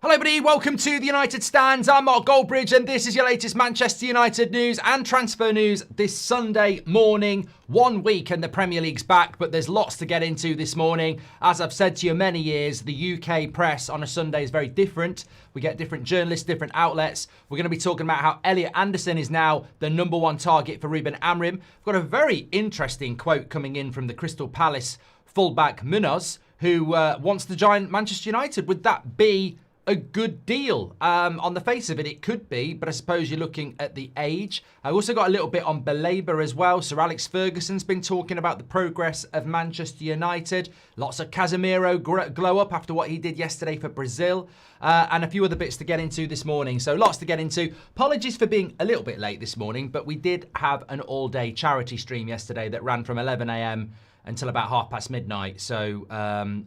Hello everybody, welcome to the United Stands. I'm Mark Goldbridge and this is your latest Manchester United news and transfer news this Sunday morning. 1 week and the Premier League's back, but there's lots to get into this morning. As I've said to you many years, the UK press on a Sunday is very different. We get different journalists, different outlets. We're going to be talking about how Elliot Anderson is now the #1 target for Ruben Amorim. We've got a very interesting quote coming in from the Crystal Palace fullback Munoz, who wants to join Manchester United. Would that be a good deal? On the face of it, it could be, but I suppose you're looking at the age. I also got a little bit on Belabor as well. Sir Alex Ferguson's been talking about the progress of Manchester United. Lots of Casemiro glow up after what he did yesterday for Brazil, and a few other bits to get into this morning. So lots to get into. Apologies for being a little bit late this morning, but we did have an all-day charity stream yesterday that ran from 11 a.m. until about midnight. So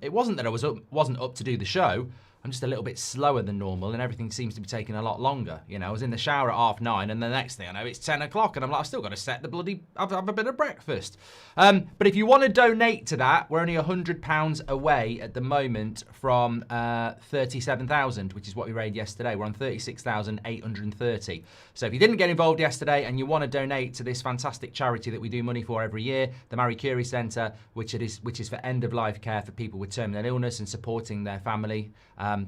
it wasn't that I wasn't up to do the show. I'm just a little bit slower than normal and everything seems to be taking a lot longer. You know, I was in the shower at 9:30 and the next thing I know, it's 10 o'clock and I'm like, I've still got to set the bloody, have a bit of breakfast. But if you want to donate to that, we're only £100 away at the moment from 37,000, which is what we raised yesterday. We're on 36,830. So if you didn't get involved yesterday and you want to donate to this fantastic charity that we do money for every year, the Marie Curie Centre, which is for end-of-life care for people with terminal illness and supporting their family,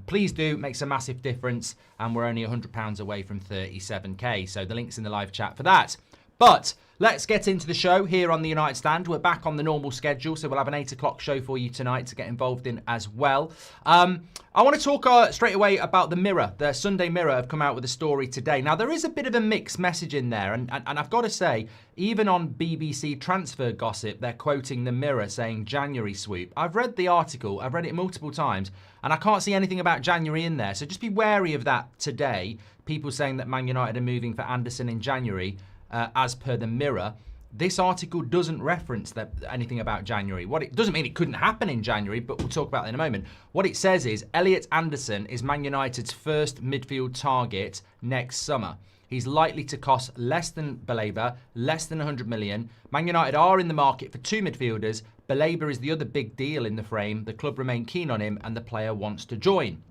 please do. It makes a massive difference, and we're only £100 away from 37k. So the link's in the live chat for that. But let's get into the show here on the United Stand. We're back on the normal schedule, so we'll have an 8 o'clock show for you tonight to get involved in as well. I want to talk straight away about the Mirror. The Sunday Mirror have come out with a story today. Now, there is a bit of a mixed message in there, and I've got to say, even on BBC Transfer Gossip, they're quoting the Mirror saying January sweep. I've read the article, I've read it multiple times, and I can't see anything about January in there. So just be wary of that today. People saying that Man United are moving for Anderson in January, as per the Mirror. This article doesn't reference anything about January. What it doesn't mean it couldn't happen in January, but we'll talk about that in a moment. What it says is Elliot Anderson is Man United's first midfield target next summer. He's likely to cost less than Belabor, less than 100 million. Man United are in the market for 2 midfielders. Belabor is the other big deal in the frame. The club remain keen on him and the player wants to join.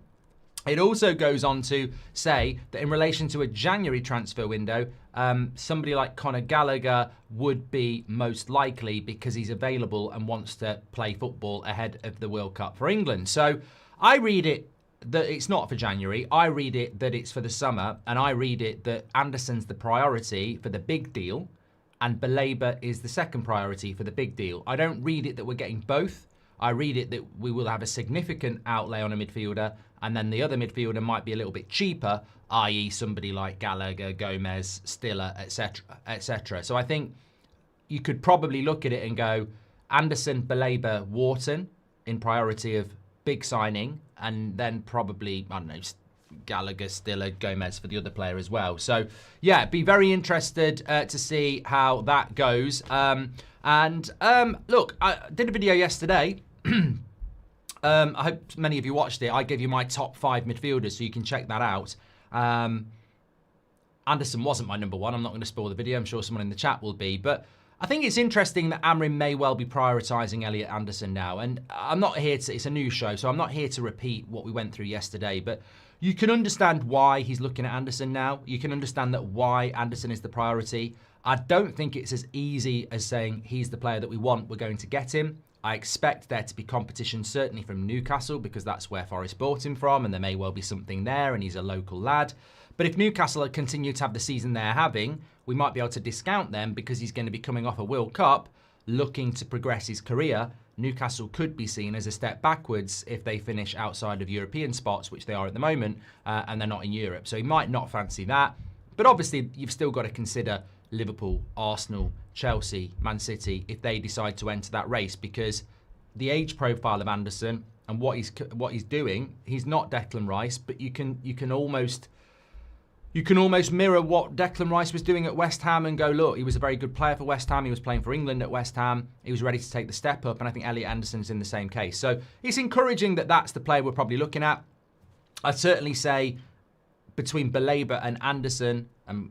It also goes on to say that in relation to a January transfer window, somebody like Conor Gallagher would be most likely because he's available and wants to play football ahead of the World Cup for England. So I read it that it's not for January. I read it that it's for the summer. And I read it that Anderson's the priority for the big deal and Belabor is the second priority for the big deal. I don't read it that we're getting both. I read it that we will have a significant outlay on a midfielder and then the other midfielder might be a little bit cheaper, i.e. somebody like Gallagher, Gomez, Stiller, etc., etc. So I think you could probably look at it and go Anderson, Belabor, Wharton in priority of big signing, and then probably, I don't know, Gallagher, Stiller, Gomez for the other player as well. So yeah, be very interested to see how that goes. Look, I did a video yesterday. I hope many of you watched it. I gave you my top 5 midfielders, so you can check that out. Anderson wasn't my #1. I'm not going to spoil the video. I'm sure someone in the chat will be. But I think it's interesting that Amorim may well be prioritising Elliot Anderson now. And I'm not here to, it's a news show, so I'm not here to repeat what we went through yesterday. But you can understand why he's looking at Anderson now. You can understand that why Anderson is the priority. I don't think it's as easy as saying he's the player that we want, we're going to get him. I expect there to be competition, certainly from Newcastle, because that's where Forest bought him from, and there may well be something there, and he's a local lad. But if Newcastle continue to have the season they're having, we might be able to discount them because he's going to be coming off a World Cup, looking to progress his career. Newcastle could be seen as a step backwards if they finish outside of European spots, which they are at the moment, and they're not in Europe. So he might not fancy that. But obviously, you've still got to consider Liverpool, Arsenal, Chelsea, Man City, if they decide to enter that race, because the age profile of Anderson and what he's doing, he's not Declan Rice, but you can almost mirror what Declan Rice was doing at West Ham and go, look, he was a very good player for West Ham. He was playing for England at West Ham. He was ready to take the step up, and I think Elliot Anderson's in the same case. So it's encouraging that that's the player we're probably looking at. I'd certainly say between Belabor and Anderson,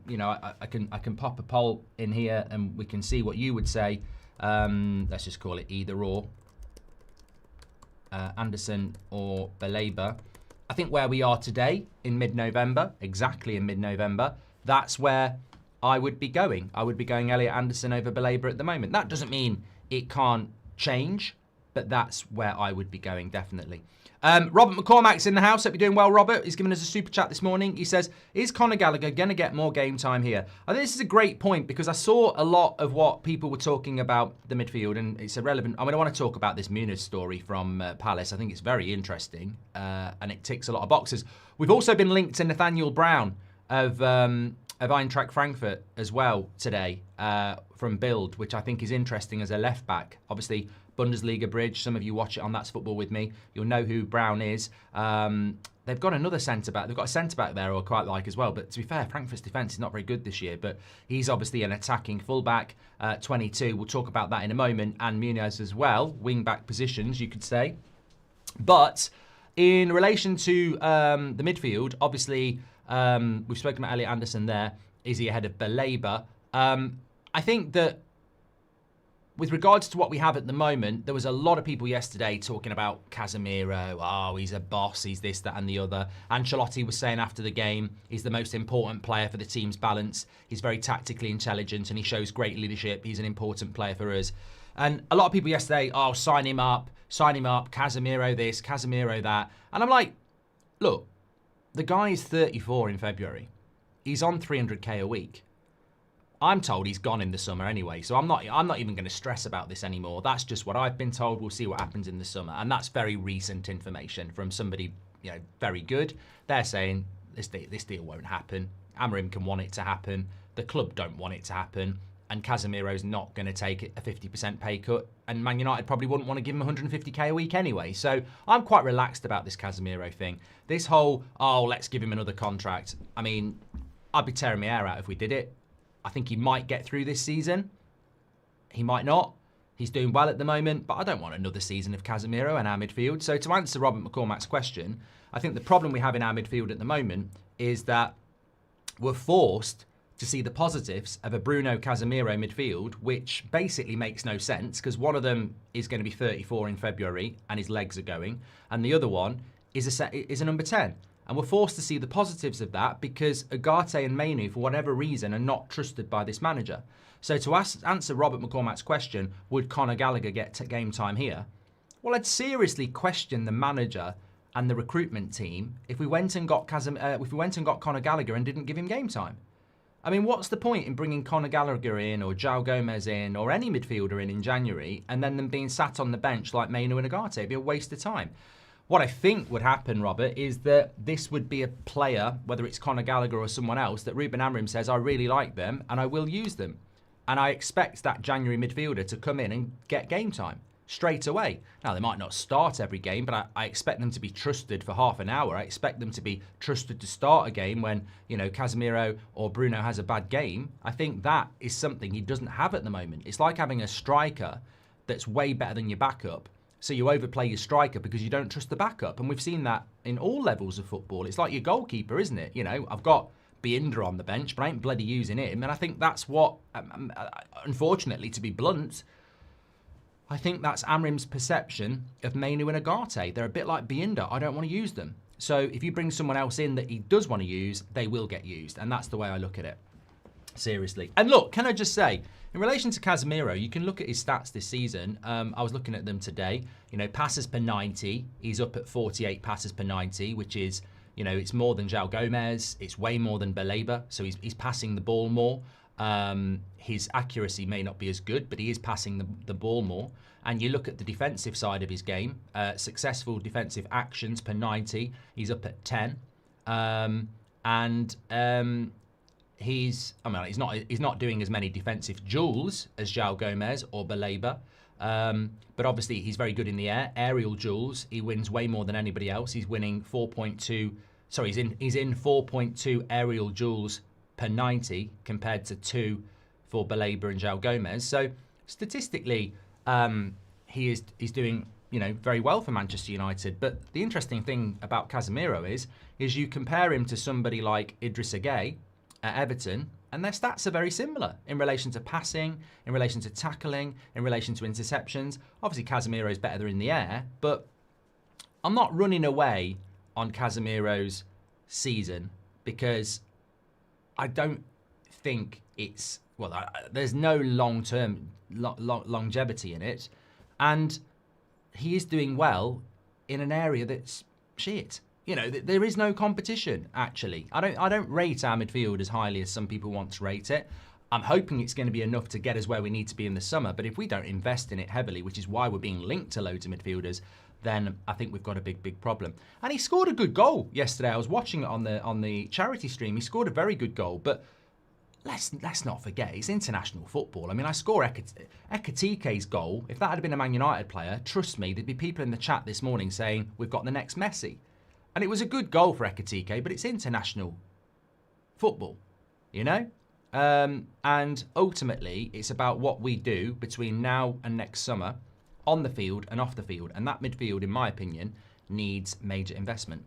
you know, I can pop a poll in here and we can see what you would say. Let's just call it either or. Anderson or Belabor. I think where we are today in mid-November, exactly in mid-November, that's where I would be going. I would be going Elliot Anderson over Baleba at the moment. That doesn't mean it can't change, but that's where I would be going, definitely. Robert McCormack's in the house. Hope you're doing well, Robert. He's given us a super chat this morning. He says, is Conor Gallagher going to get more game time here? I think this is a great point because I saw a lot of what people were talking about the midfield, and it's irrelevant. I want to talk about this Munoz story from Palace. I think it's very interesting, and it ticks a lot of boxes. We've also been linked to Nathaniel Brown of Eintracht Frankfurt as well today from Bild, which I think is interesting as a left back. Obviously, Bundesliga bridge. Some of you watch it on That's Football with me. You'll know who Brown is. They've got another centre-back. They've got a centre-back there who I quite like as well. But to be fair, Frankfurt's defence is not very good this year. But he's obviously an attacking fullback, 22. We'll talk about that in a moment. And Munoz as well, wing-back positions, you could say. But in relation to the midfield, obviously, we've spoken about Elliot Anderson there. Is he ahead of Baleba? I think that with regards to what we have at the moment, there was a lot of people yesterday talking about Casemiro. Oh, he's a boss. He's this, that, and the other. Ancelotti was saying after the game, he's the most important player for the team's balance. He's very tactically intelligent and he shows great leadership. He's an important player for us. And a lot of people yesterday, oh, sign him up, Casemiro this, Casemiro that. And I'm like, look, the guy is 34 in February. He's on 300k a week. I'm told he's gone in the summer anyway, so I'm not even going to stress about this anymore. That's just what I've been told. We'll see what happens in the summer, and that's very recent information from somebody, very good. They're saying this deal won't happen. Amorim can want it to happen. The club don't want it to happen, and Casemiro's not going to take a 50% pay cut, and Man United probably wouldn't want to give him 150k a week anyway. So I'm quite relaxed about this Casemiro thing. This whole, let's give him another contract. I mean, I'd be tearing my hair out if we did it. I think he might get through this season. He might not. He's doing well at the moment, but I don't want another season of Casemiro in our midfield. So to answer Robert McCormack's question, I think the problem we have in our midfield at the moment is that we're forced to see the positives of a Bruno Casemiro midfield, which basically makes no sense because one of them is going to be 34 in February and his legs are going, and the other one is a number 10. And we're forced to see the positives of that because Ugarte and Mainoo, for whatever reason, are not trusted by this manager. So to answer Robert McCormack's question, would Conor Gallagher get game time here? Well, I'd seriously question the manager and the recruitment team if we went and got Conor Gallagher and didn't give him game time. I mean, what's the point in bringing Conor Gallagher in or João Gomez in or any midfielder in January and then them being sat on the bench like Mainoo and Ugarte? It'd be a waste of time. What I think would happen, Robert, is that this would be a player, whether it's Conor Gallagher or someone else, that Ruben Amorim says, I really like them and I will use them. And I expect that January midfielder to come in and get game time straight away. Now, they might not start every game, but I expect them to be trusted for half an hour. I expect them to be trusted to start a game when, Casemiro or Bruno has a bad game. I think that is something he doesn't have at the moment. It's like having a striker that's way better than your backup. So you overplay your striker because you don't trust the backup. And we've seen that in all levels of football. It's like your goalkeeper, isn't it? I've got Binder on the bench, but I ain't bloody using him. And I think that's what, unfortunately, to be blunt, I think that's Amorim's perception of Mainoo and Ugarte. They're a bit like Binder. I don't want to use them. So if you bring someone else in that he does want to use, they will get used. And that's the way I look at it. Seriously. And look, can I just say, in relation to Casemiro, you can look at his stats this season. I was looking at them today. Passes per 90. He's up at 48 passes per 90, which is, it's more than João Gomez. It's way more than Baleba. So he's passing the ball more. His accuracy may not be as good, but he is passing the ball more. And you look at the defensive side of his game, successful defensive actions per 90. He's up at 10. He's not doing as many defensive duels as João Gomez or Baleba, but obviously he's very good in the air. Aerial duels, he wins way more than anybody else. He's winning 4.2. Sorry, he's in 4.2 aerial duels per 90 compared to 2 for Baleba and João Gomez. So statistically, he's doing very well for Manchester United. But the interesting thing about Casemiro is you compare him to somebody like Idrissa Gueye at Everton, and their stats are very similar in relation to passing, in relation to tackling, in relation to interceptions. Obviously, Casemiro is better in the air, but I'm not running away on Casemiro's season because I don't think it's, there's no long-term longevity in it. And he is doing well in an area that's shit. You know, there is no competition, actually. I don't rate our midfield as highly as some people want to rate it. I'm hoping it's going to be enough to get us where we need to be in the summer. But if we don't invest in it heavily, which is why we're being linked to loads of midfielders, then I think we've got a big problem. And he scored a good goal yesterday. I was watching it on the charity stream. He scored a very good goal, but let's not forget, it's international football. I mean, I score Ekatike's goal. If that had been a Man United player, trust me, there'd be people in the chat this morning saying, we've got the next Messi. And it was a good goal for Ekatike, but it's international football, you know? And ultimately, it's about what we do between now and next summer on the field and off the field. And that midfield, in my opinion, needs major investment.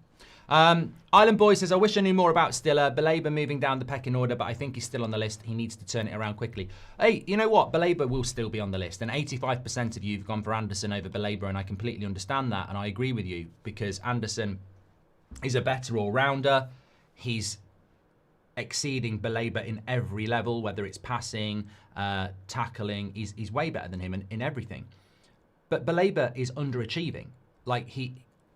Island Boy says, I wish I knew more about Stiller. Baleba moving down the pecking order, but I think he's still on the list. He needs to turn it around quickly. Hey, you know what? Baleba will still be on the list. And 85% of you have gone for Anderson over Baleba, and I completely understand that. And I agree with you, because Anderson is a better all-rounder. He's exceeding Baleba in every level, whether it's passing, tackling. He's way better than him in everything. But Baleba is underachieving. Like,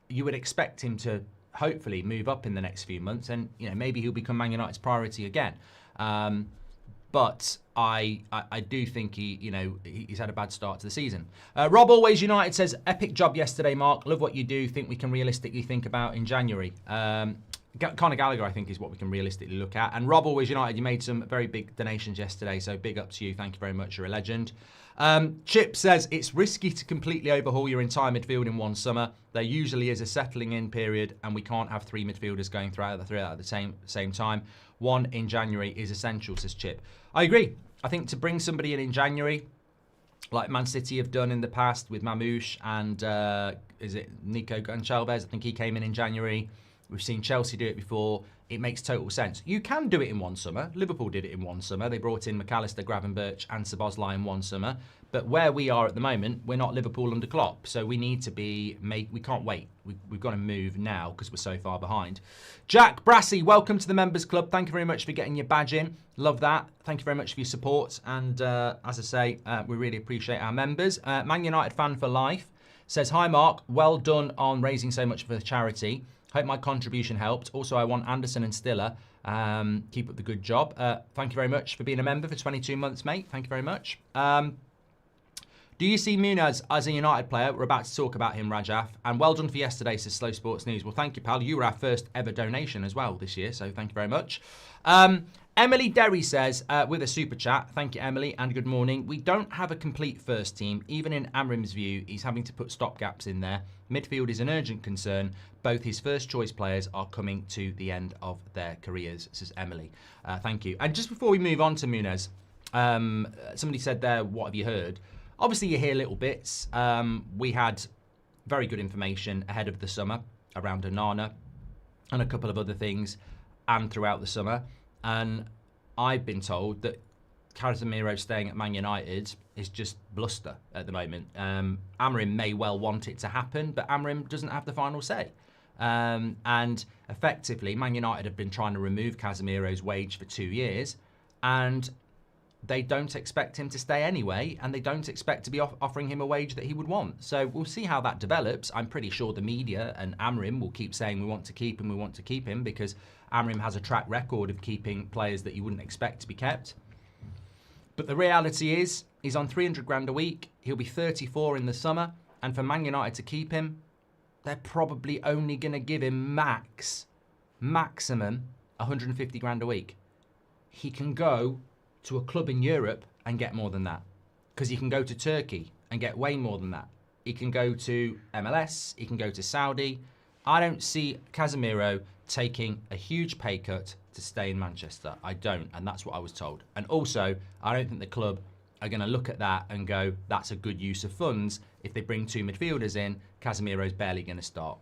you would expect him to hopefully move up in the next few months, and you know, maybe he'll become Man United's priority again. But I do think he's had a bad start to the season. Rob Always United says, epic job yesterday, Mark. Love what you do. Think we can realistically think about in January. Conor Gallagher, I think, is what we can realistically look at. And Rob Always United, you made some very big donations yesterday, so big up to you. Thank you very much. You're a legend. Chip says, it's risky to completely overhaul your entire midfield in one summer. There usually is a settling in period, and we can't have three midfielders going throughout at the same time. One in January is essential, says Chip. I agree. I think to bring somebody in January, like Man City have done in the past with Mamouche and is it Nico Gonçalves? I think he came in January. We've seen Chelsea do it before. It makes total sense. You can do it in one summer. Liverpool did it in one summer. They brought in McAllister, Gravenberch and Szoboszlai in one summer. But where we are at the moment, we're not Liverpool under Klopp. So we need to we can't wait. We've got to move now because we're so far behind. Jack Brassey, welcome to the Members Club. Thank you very much for getting your badge in. Love that. Thank you very much for your support. And as I say, we really appreciate our members. Man United fan for life says, hi Mark, well done on raising so much for the charity. Hope my contribution helped. Also, I want Anderson and Stiller. Keep up the good job. Thank you very much for being a member for 22 months, mate. Thank you very much. Do you see Munoz as a United player? We're about to talk about him, Rajaf. And well done for yesterday, says Slow Sports News. Well, thank you, pal. You were our first ever donation as well this year, so thank you very much. Emily Derry says, with a super chat, thank you, Emily, and good morning. We don't have a complete first team. Even in Amorim's view, he's having to put stopgaps in there. Midfield is an urgent concern. Both his first choice players are coming to the end of their careers, says Emily. Thank you. And just before we move on to Munoz, somebody said there, what have you heard? Obviously, you hear little bits. We had very good information ahead of the summer around Onana and a couple of other things, and throughout the summer. And I've been told that Casemiro staying at Man United is just bluster at the moment. Amorim may well want it to happen, but Amorim doesn't have the final say. And effectively, Man United have been trying to remove Casemiro's wage for 2 years, and they don't expect him to stay anyway, and they don't expect to be offering him a wage that he would want. So we'll see how that develops. I'm pretty sure the media and Amorim will keep saying we want to keep him, we want to keep him, because Amorim has a track record of keeping players that you wouldn't expect to be kept. But the reality is, he's on 300 grand a week. He'll be 34 in the summer. And for Man United to keep him, they're probably only going to give him maximum 150 grand a week. He can go to a club in Europe and get more than that, because he can go to Turkey and get way more than that. He can go to MLS, he can go to Saudi. I don't see Casemiro taking a huge pay cut to stay in Manchester. I don't, and that's what I was told. And also, I don't think the club are going to look at that and go, that's a good use of funds. If they bring two midfielders in, Casemiro's barely going to start.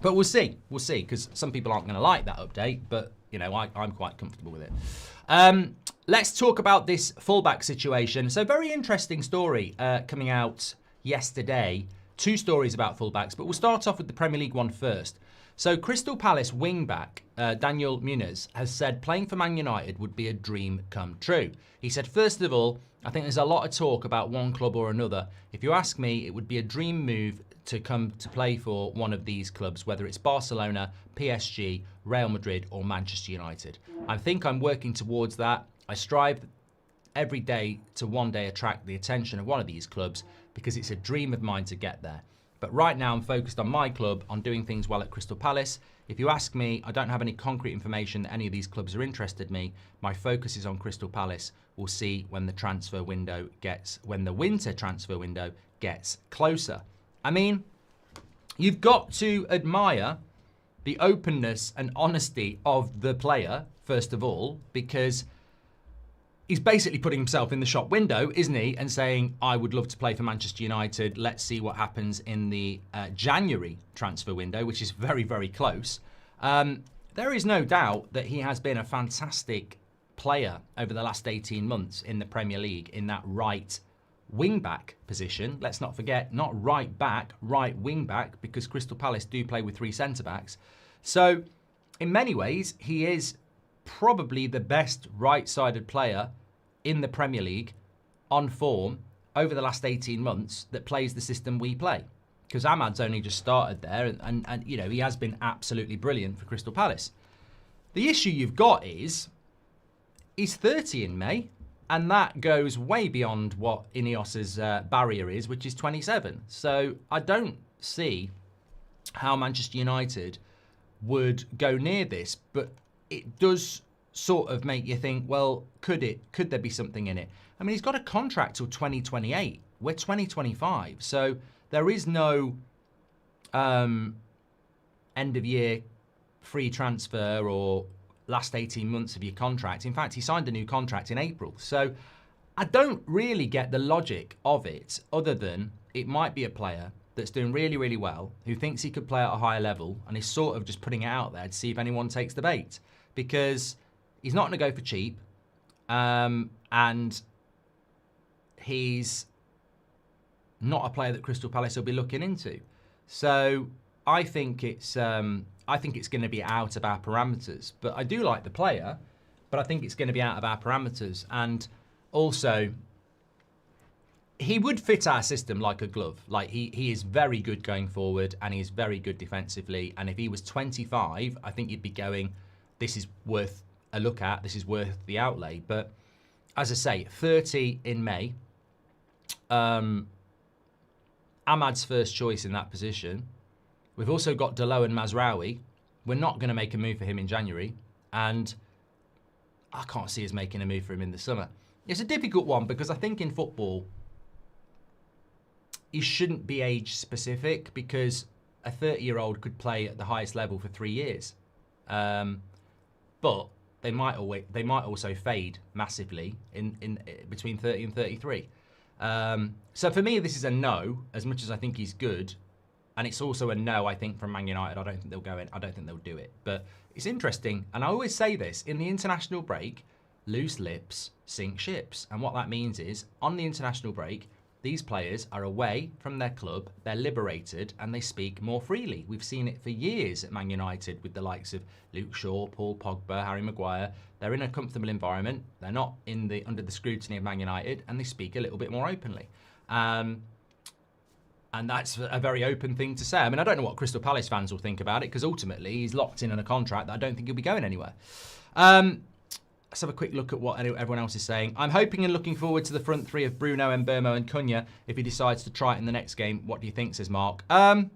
But we'll see, because some people aren't going to like that update, but you know, I'm quite comfortable with it. Let's talk about this fullback situation. So very interesting story coming out yesterday. Two stories about fullbacks, but we'll start off with the Premier League one first. So Crystal Palace wing-back Daniel Munoz has said playing for Man United would be a dream come true. He said, first of all, I think there's a lot of talk about one club or another. If you ask me, it would be a dream move to come to play for one of these clubs, whether it's Barcelona, PSG, Real Madrid or Manchester United. I think I'm working towards that. I strive every day to one day attract the attention of one of these clubs because it's a dream of mine to get there. But right now I'm focused on my club, on doing things well at Crystal Palace. If you ask me, I don't have any concrete information that any of these clubs are interested in me. My focus is on Crystal Palace. We'll see when the winter transfer window gets closer. I mean, you've got to admire the openness and honesty of the player, first of all, because he's basically putting himself in the shop window, isn't he? And saying, I would love to play for Manchester United. Let's see what happens in the January transfer window, which is very, very close. There is no doubt that he has been a fantastic player over the last 18 months in the Premier League in that right wing-back position. Let's not forget, not right back, right wing-back, because Crystal Palace do play with 3 centre-backs. So, in many ways, he is probably the best right-sided player in the Premier League on form over the last 18 months that plays the system we play. Because Ahmad's only just started there and you know, he has been absolutely brilliant for Crystal Palace. The issue you've got is he's 30 in May, and that goes way beyond what Ineos's barrier is, which is 27. So I don't see how Manchester United would go near this, but it does sort of make you think, well, could there be something in it? I mean, he's got a contract till 2028. We're 2025. So there is no end of year free transfer or last 18 months of your contract. In fact, he signed a new contract in April. So I don't really get the logic of it, other than it might be a player that's doing really, really well, who thinks he could play at a higher level, and is sort of just putting it out there to see if anyone takes the bait. Because he's not going to go for cheap, and he's not a player that Crystal Palace will be looking into. So I think it's going to be out of our parameters. But I do like the player, but I think it's going to be out of our parameters. And also, he would fit our system like a glove. Like he is very good going forward, and he's very good defensively. And if he was 25, I think you'd be going, this is worth a look at, this is worth the outlay. But as I say, 30 in May. Ahmad's first choice in that position. We've also got Delo and Mazraoui. We're not going to make a move for him in January, and I can't see us making a move for him in the summer. It's a difficult one because I think in football, you shouldn't be age specific, because a 30-year-old could play at the highest level for 3 years. But they might also fade massively in between 30 and 33. So for me, this is a no, as much as I think he's good. And it's also a no, I think, from Man United. I don't think they'll go in. I don't think they'll do it. But it's interesting. And I always say this, in the international break, loose lips sink ships. And what that means is, on the international break, these players are away from their club, they're liberated, and they speak more freely. We've seen it for years at Man United with the likes of Luke Shaw, Paul Pogba, Harry Maguire. They're in a comfortable environment. They're not under the scrutiny of Man United, and they speak a little bit more openly. And that's a very open thing to say. I mean, I don't know what Crystal Palace fans will think about it, because ultimately he's locked in on a contract that I don't think he'll be going anywhere. Let's have a quick look at what everyone else is saying. I'm hoping and looking forward to the front three of Bruno, Mbeumo and Cunha if he decides to try it in the next game. What do you think, says Mark? Well,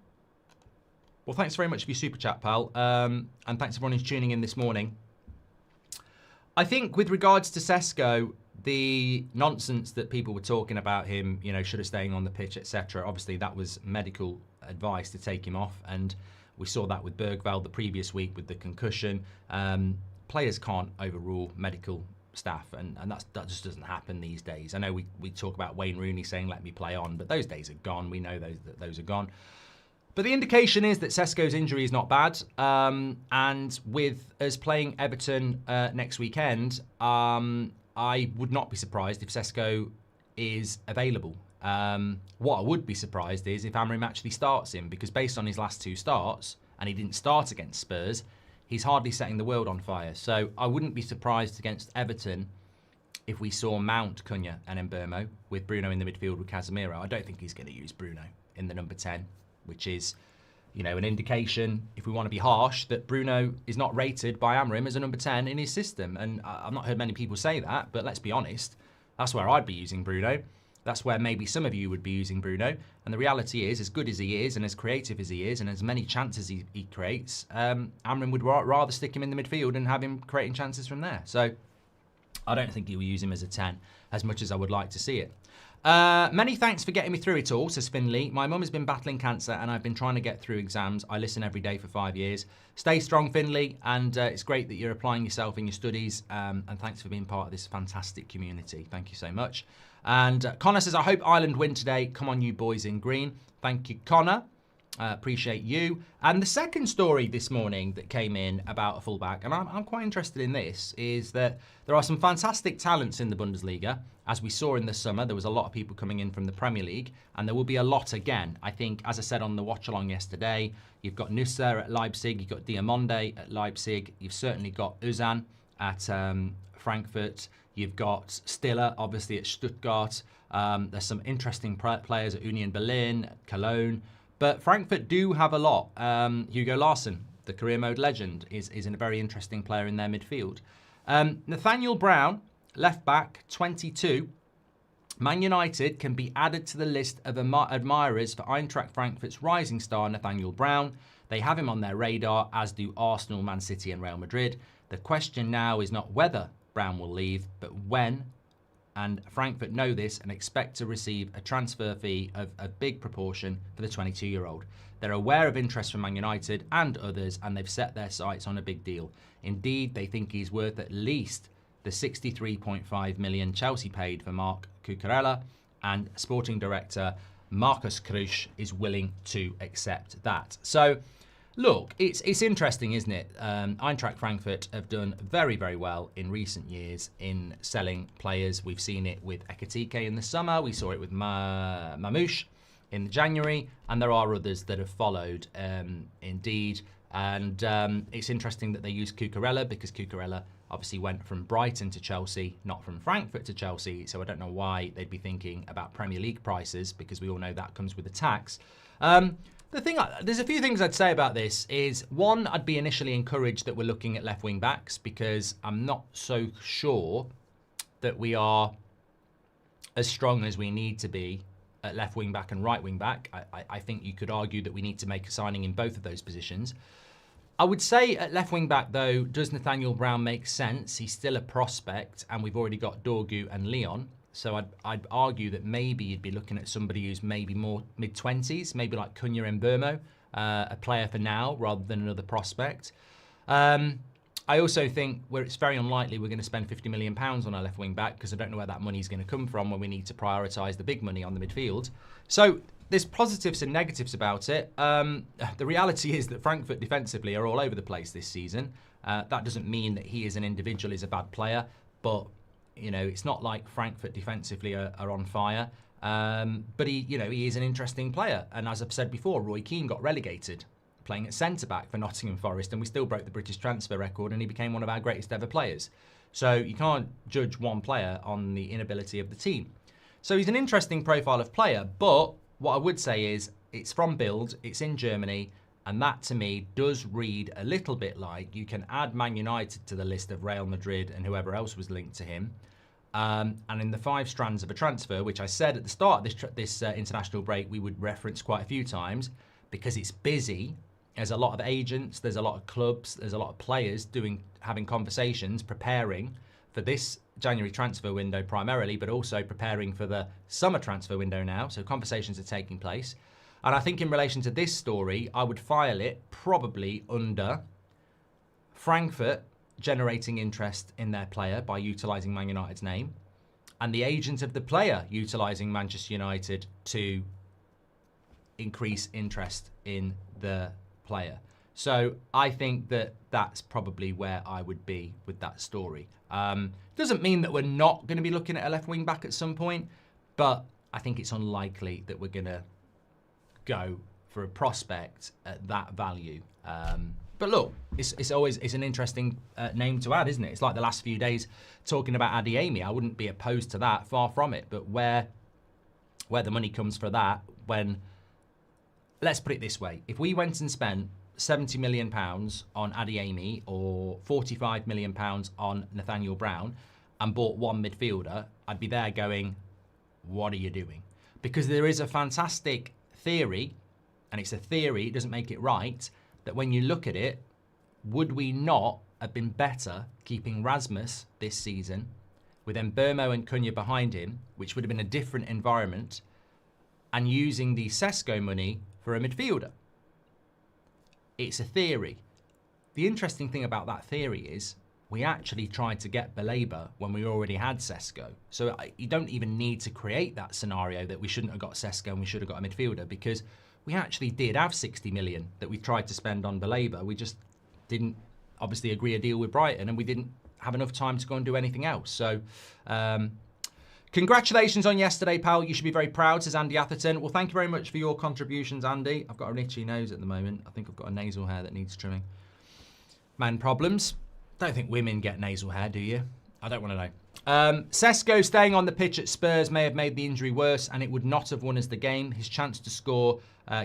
thanks very much for your super chat, pal. And thanks everyone who's tuning in this morning. I think with regards to Sesko, the nonsense that people were talking about him, you know, should have staying on the pitch, etc. Obviously, that was medical advice to take him off. And we saw that with Bergveld the previous week with the concussion. Players can't overrule medical staff, and that just doesn't happen these days. I know we talk about Wayne Rooney saying, let me play on, but those days are gone. We know those are gone. But the indication is that Sesko's injury is not bad. And with us playing Everton next weekend, I would not be surprised if Sesko is available. What I would be surprised is if Amorim actually starts him, because based on his last 2 starts, and he didn't start against Spurs, he's hardly setting the world on fire. So I wouldn't be surprised against Everton if we saw Mount, Cunha and Mbeumo with Bruno in the midfield with Casemiro. I don't think he's going to use Bruno in the number 10, which is, you know, an indication, if we want to be harsh, that Bruno is not rated by Amorim as a number 10 in his system. And I've not heard many people say that, but let's be honest, that's where I'd be using Bruno. That's where maybe some of you would be using Bruno. And the reality is, as good as he is and as creative as he is and as many chances he creates, Amorim would rather stick him in the midfield and have him creating chances from there. So I don't think he will use him as a 10 as much as I would like to see it. Many thanks for getting me through it all, says Finley. My mum has been battling cancer and I've been trying to get through exams. I listen every day for 5 years. Stay strong, Finley, and it's great that you're applying yourself in your studies, and thanks for being part of this fantastic community. Thank you so much. And Connor says, I hope Ireland win today. Come on, you boys in green. Thank you, Connor. Appreciate you. And the second story this morning that came in about a fullback, and I'm quite interested in this, is that there are some fantastic talents in the Bundesliga. As we saw in the summer, there was a lot of people coming in from the Premier League, and there will be a lot again. I think, as I said on the watch-along yesterday, you've got Nusser at Leipzig, you've got Diamonde at Leipzig, you've certainly got Özcan at Frankfurt, you've got Stiller, obviously, at Stuttgart. There's some interesting players at Union Berlin, Cologne. But Frankfurt do have a lot. Hugo Larsson, the career mode legend, is a very interesting player in their midfield. Nathaniel Brown, left back, 22. Man United can be added to the list of admirers for Eintracht Frankfurt's rising star, Nathaniel Brown. They have him on their radar, as do Arsenal, Man City and Real Madrid. The question now is not whether Brown will leave, but when. And Frankfurt know this and expect to receive a transfer fee of a big proportion for the 22-year-old. They're aware of interest from Man United and others, and they've set their sights on a big deal. Indeed, they think he's worth at least the 63.5 million Chelsea paid for Marc Cucurella, and sporting director Markus Kruse is willing to accept that. So, look, it's interesting, isn't it? Eintracht Frankfurt have done very, very well in recent years in selling players. We've seen it with Ekitike in the summer. We saw it with Mamouche in January. And there are others that have followed, indeed. And it's interesting that they use Cucurella, because Cucurella obviously went from Brighton to Chelsea, not from Frankfurt to Chelsea. So I don't know why they'd be thinking about Premier League prices, because we all know that comes with a tax. There's a few things I'd say about this is, one, I'd be initially encouraged that we're looking at left wing backs, because I'm not so sure that we are as strong as we need to be at left wing back and right wing back. I think you could argue that we need to make a signing in both of those positions. I would say at left wing back, though, does Nathaniel Brown make sense? He's still a prospect, and we've already got Dorgu and Leon. So I'd argue that maybe you'd be looking at somebody who's maybe more mid-20s, maybe like Cunha and Mbeumo, a player for now rather than another prospect. I also think where it's very unlikely we're going to spend £50 million on our left wing back, because I don't know where that money's going to come from when we need to prioritise the big money on the midfield. So there's positives and negatives about it. The reality is that Frankfurt defensively are all over the place this season. That doesn't mean that he as an individual is a bad player, but you know, it's not like Frankfurt defensively are on fire. But he is an interesting player. And as I've said before, Roy Keane got relegated playing at centre-back for Nottingham Forest, and we still broke the British transfer record, and he became one of our greatest ever players. So you can't judge one player on the inability of the team. So he's an interesting profile of player, but what I would say is it's from Bild, it's in Germany, and that to me does read a little bit like you can add Man United to the list of Real Madrid and whoever else was linked to him. And in the 5 strands of a transfer, which I said at the start of this international break we would reference quite a few times, because it's busy. There's a lot of agents, there's a lot of clubs, there's a lot of players having conversations, preparing for this January transfer window primarily, but also preparing for the summer transfer window now. So conversations are taking place. And I think in relation to this story, I would file it probably under Frankfurt generating interest in their player by utilising Man United's name, and the agent of the player utilising Manchester United to increase interest in the player. So I think that that's probably where I would be with that story. Doesn't mean that we're not going to be looking at a left wing back at some point, but I think it's unlikely that we're going to go for a prospect at that value. But look, it's always an interesting name to add, isn't it? It's like the last few days talking about Adeyemi. I wouldn't be opposed to that, far from it. But where the money comes for that, when, let's put it this way, if we went and spent £70 million on Adeyemi or £45 million on Nathaniel Brown and bought one midfielder, I'd be there going, what are you doing? Because there is a fantastic theory, and it's a theory, it doesn't make it right, that when you look at it, would we not have been better keeping Rasmus this season with Mbeumo and Cunha behind him, which would have been a different environment, and using the Sesko money for a midfielder? It's a theory. The interesting thing about that theory is we actually tried to get Baleba when we already had Sesko. So you don't even need to create that scenario that we shouldn't have got Sesko and we should have got a midfielder, because we actually did have 60 million that we tried to spend on Baleba. We just didn't obviously agree a deal with Brighton, and we didn't have enough time to go and do anything else. So congratulations on yesterday, pal. You should be very proud, says Andy Atherton. Well, thank you very much for your contributions, Andy. I've got an itchy nose at the moment. I think I've got a nasal hair that needs trimming. Man problems. Don't think women get nasal hair, do you? I don't want to know. Sesko staying on the pitch at Spurs may have made the injury worse, and it would not have won us the game. His chance to score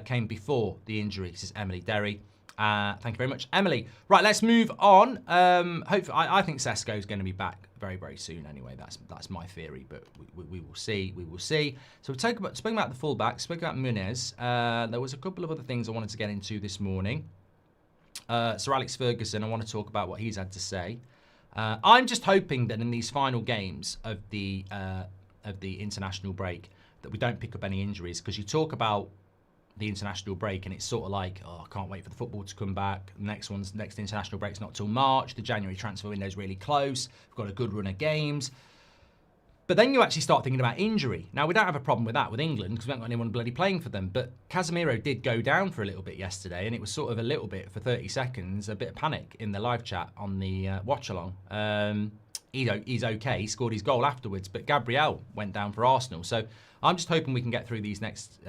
came before the injury, says Emily Derry. Thank you very much, Emily. Right, let's move on. Hopefully, I think Sesko is going to be back very, very soon. Anyway, that's my theory, but we will see. We will see. So we're speaking about the fullback, speaking about Munoz. There was a couple of other things I wanted to get into this morning. Sir Alex Ferguson, I want to talk about what he's had to say. I'm just hoping that in these final games of the international break that we don't pick up any injuries, because you talk about the international break and it's sort of like, oh, I can't wait for the football to come back. Next international break's not till March. The January transfer window's really close. We've got a good run of games. But then you actually start thinking about injury. Now, we don't have a problem with that with England because we haven't got anyone bloody playing for them. But Casemiro did go down for a little bit yesterday, and it was sort of a little bit, for 30 seconds, a bit of panic in the live chat on the watch-along. He's okay. He scored his goal afterwards, but Gabriel went down for Arsenal. So I'm just hoping we can get through these next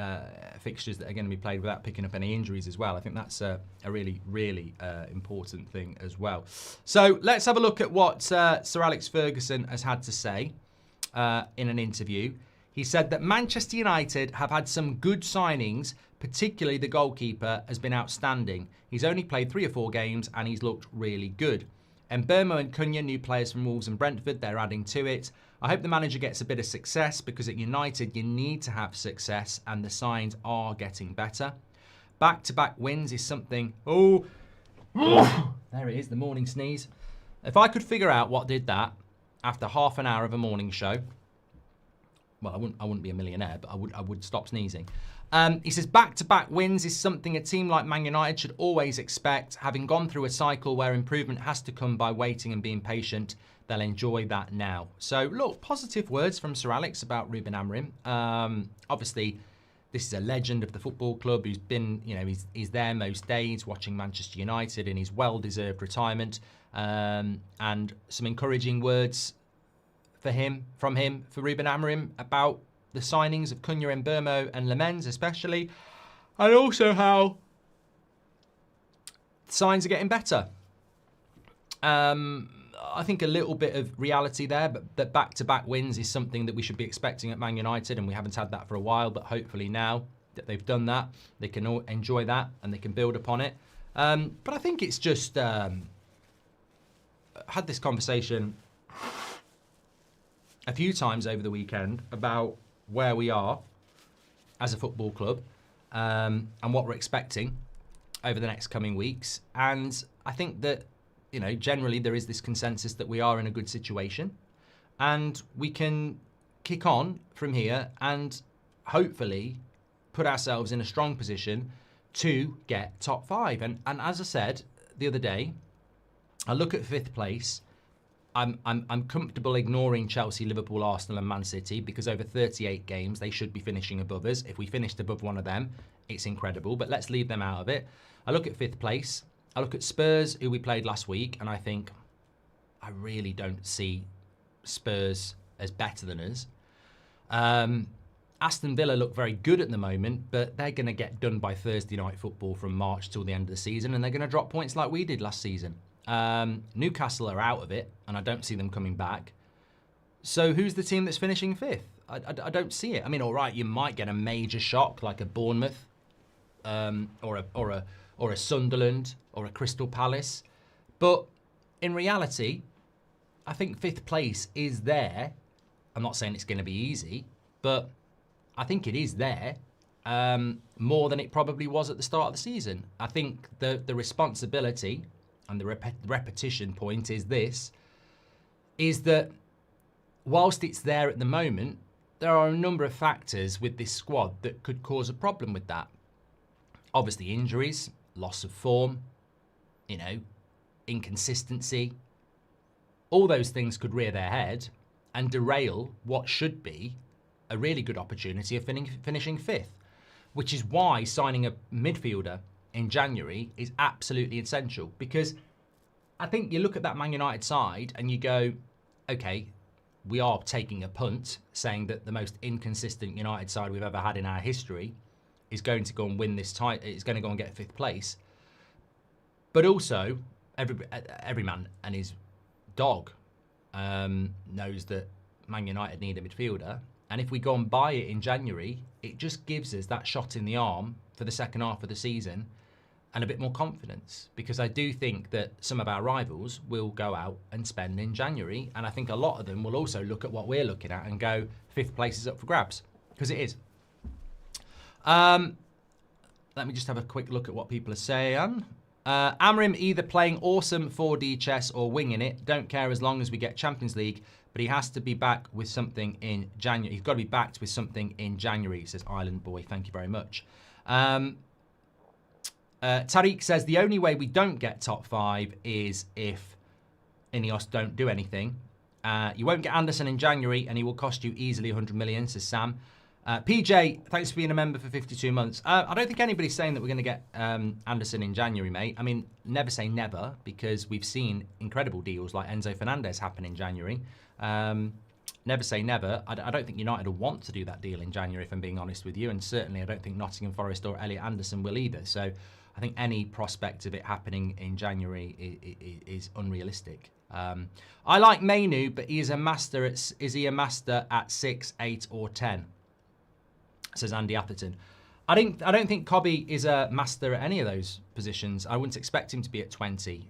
fixtures that are going to be played without picking up any injuries as well. I think that's a really, really important thing as well. So let's have a look at what Sir Alex Ferguson has had to say. In an interview, he said that Manchester United have had some good signings, particularly the goalkeeper has been outstanding. He's only played 3 or 4 games and he's looked really good. Mbeumo and Cunha, new players from Wolves and Brentford, they're adding to it. I hope the manager gets a bit of success, because at United you need to have success and the signs are getting better. Back-to-back wins is something... Oh, there it is, the morning sneeze. If I could figure out what did that after half an hour of a morning show, well, I wouldn't be a millionaire, but I would stop sneezing. He says back-to-back wins is something a team like Man United should always expect. Having gone through a cycle where improvement has to come by waiting and being patient, they'll enjoy that now. So, look, positive words from Sir Alex about Ruben Amorim. Obviously, this is a legend of the football club who's been, he's there most days watching Manchester United in his well-deserved retirement. And some encouraging words from him for Ruben Amorim about the signings of Cunha, Mbeumo and Lemens especially, and also how signs are getting better. I think a little bit of reality there, but that back-to-back wins is something that we should be expecting at Man United, and we haven't had that for a while, but hopefully now that they've done that, they can all enjoy that and they can build upon it. But I think it's just... had this conversation a few times over the weekend about where we are as a football club and what we're expecting over the next coming weeks. And I think that, generally there is this consensus that we are in a good situation and we can kick on from here and hopefully put ourselves in a strong position to get top 5. And as I said the other day, I look at 5th place. I'm comfortable ignoring Chelsea, Liverpool, Arsenal and Man City, because over 38 games they should be finishing above us. If we finished above one of them, it's incredible, but let's leave them out of it. I look at 5th place. I look at Spurs, who we played last week, and I think I really don't see Spurs as better than us. Aston Villa look very good at the moment, but they're going to get done by Thursday night football from March till the end of the season, and they're going to drop points like we did last season. Newcastle are out of it, and I don't see them coming back. So who's the team that's finishing fifth? I don't see it. I mean, all right, you might get a major shock like a Bournemouth, or a Sunderland, or a Crystal Palace, but in reality, I think fifth place is there. I'm not saying it's going to be easy, but I think it is there, more than it probably was at the start of the season. I think the responsibility and the repetition point is that whilst it's there at the moment, there are a number of factors with this squad that could cause a problem with that. Obviously injuries, loss of form, inconsistency. All those things could rear their head and derail what should be a really good opportunity of finishing fifth, which is why signing a midfielder in January is absolutely essential, because I think you look at that Man United side and you go, okay, we are taking a punt saying that the most inconsistent United side we've ever had in our history is going to go and win this title, is going to go and get fifth place. But also, every man and his dog knows that Man United need a midfielder. And if we go and buy it in January, it just gives us that shot in the arm for the second half of the season and a bit more confidence. Because I do think that some of our rivals will go out and spend in January. And I think a lot of them will also look at what we're looking at and go, fifth place is up for grabs. Because it is. Let me just have a quick look at what people are saying. Amorim either playing awesome 4D chess or winging it. Don't care as long as we get Champions League. But he has to be back with something in January. He's got to be backed with something in January, says Island Boy. Thank you very much. Tariq says, the only way we don't get top 5 is if Ineos don't do anything. You won't get Anderson in January, and he will cost you easily 100 million, says Sam. PJ, thanks for being a member for 52 months. I don't think anybody's saying that we're going to get Anderson in January, mate. I mean, never say never, because we've seen incredible deals like Enzo Fernandez happen in January. Never say never. I don't think United will want to do that deal in January, if I'm being honest with you. And certainly I don't think Nottingham Forest or Elliot Anderson will either. So I think any prospect of it happening in January is unrealistic. I like Mainoo, but he is a master at, is he a master at 6, 8 or 10? Says Andy Atherton. I don't think Cobby is a master at any of those positions. I wouldn't expect him to be at 20.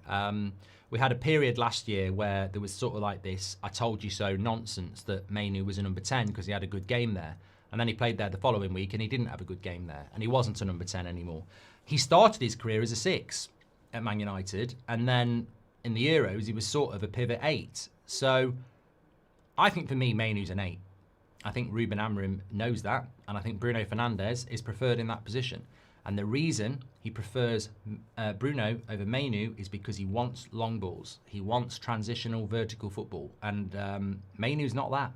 We had a period last year where there was sort of like this I told you so nonsense that Mainoo was a number 10 because he had a good game there. And then he played there the following week and he didn't have a good game there. And he wasn't a number 10 anymore. He started his career as a 6 at Man United. And then in the Euros, he was sort of a pivot 8. So I think for me, Mainoo's an 8. I think Ruben Amorim knows that. And I think Bruno Fernandes is preferred in that position. And the reason he prefers Bruno over Mainoo is because he wants long balls. He wants transitional vertical football. And Mainoo's not that.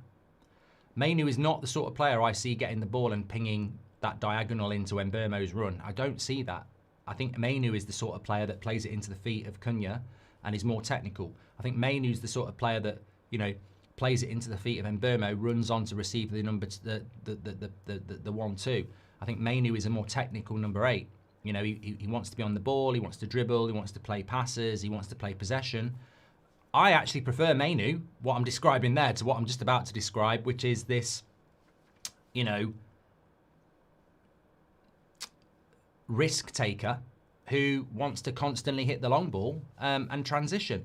Mainoo is not the sort of player I see getting the ball and pinging that diagonal into Mbeumo's run. I don't see that. I think Mainoo is the sort of player that plays it into the feet of Cunha and is more technical. I think Mainoo's the sort of player that, you know, plays it into the feet of Mbeumo, runs on to receive the number, the 1-2. I think Mainoo is a more technical number 8. You know, he wants to be on the ball, he wants to dribble, he wants to play passes, he wants to play possession. I actually prefer Mainoo, what I'm describing there, to what I'm just about to describe, which is this, you know, risk taker who wants to constantly hit the long ball and transition.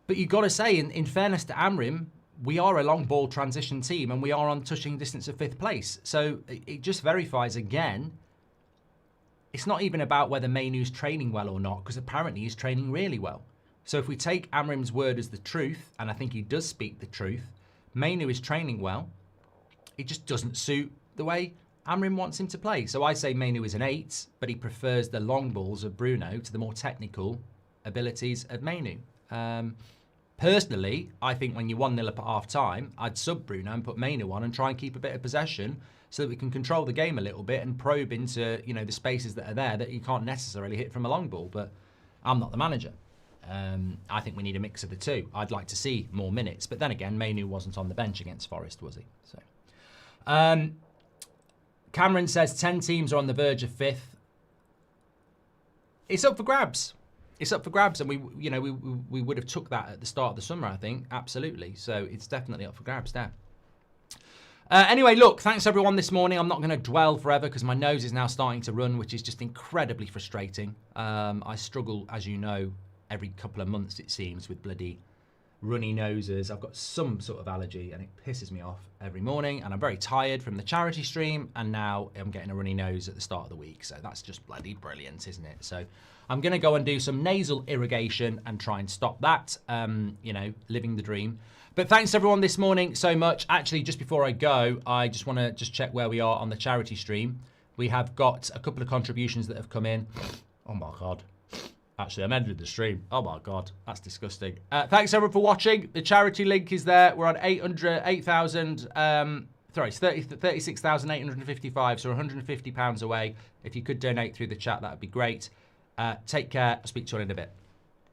But you've got to say, in fairness to Amorim, we are a long ball transition team and we are on touching distance of 5th place. So it just verifies again, it's not even about whether Mainoo's training well or not, because apparently he's training really well. So if we take Amorim's word as the truth, and I think he does speak the truth, Mainoo is training well. It just doesn't suit the way Amorim wants him to play. So I say Mainoo is an 8, but he prefers the long balls of Bruno to the more technical abilities of Mainoo. Personally, I think when you're 1-0 up at half-time, I'd sub Bruno and put Mainoo on and try and keep a bit of possession so that we can control the game a little bit and probe into, you know, the spaces that are there that you can't necessarily hit from a long ball. But I'm not the manager. I think we need a mix of the two. I'd like to see more minutes. But then again, Mainoo wasn't on the bench against Forest, was he? So, Cameron says 10 teams are on the verge of 5th. It's up for grabs. It's up for grabs, and we would have took that at the start of the summer, I think. Absolutely. So it's definitely up for grabs there. Anyway, look, thanks everyone this morning. I'm not going to dwell forever because my nose is now starting to run, which is just incredibly frustrating. I struggle, as you know, every couple of months, it seems, with bloody runny noses. I've got some sort of allergy and it pisses me off every morning, and I'm very tired from the charity stream, and now I'm getting a runny nose at the start of the week. So that's just bloody brilliant, isn't it? So I'm going to go and do some nasal irrigation and try and stop that, living the dream. But thanks everyone this morning so much. Actually, just before I go, I just want to check where we are on the charity stream. We have got a couple of contributions that have come in. Oh my God. Actually, I'm ending the stream. Oh my God, that's disgusting. Thanks everyone for watching. The charity link is there. We're on 36,855, so £150 away. If you could donate through the chat, that would be great. Take care. I'll speak to you all in a bit.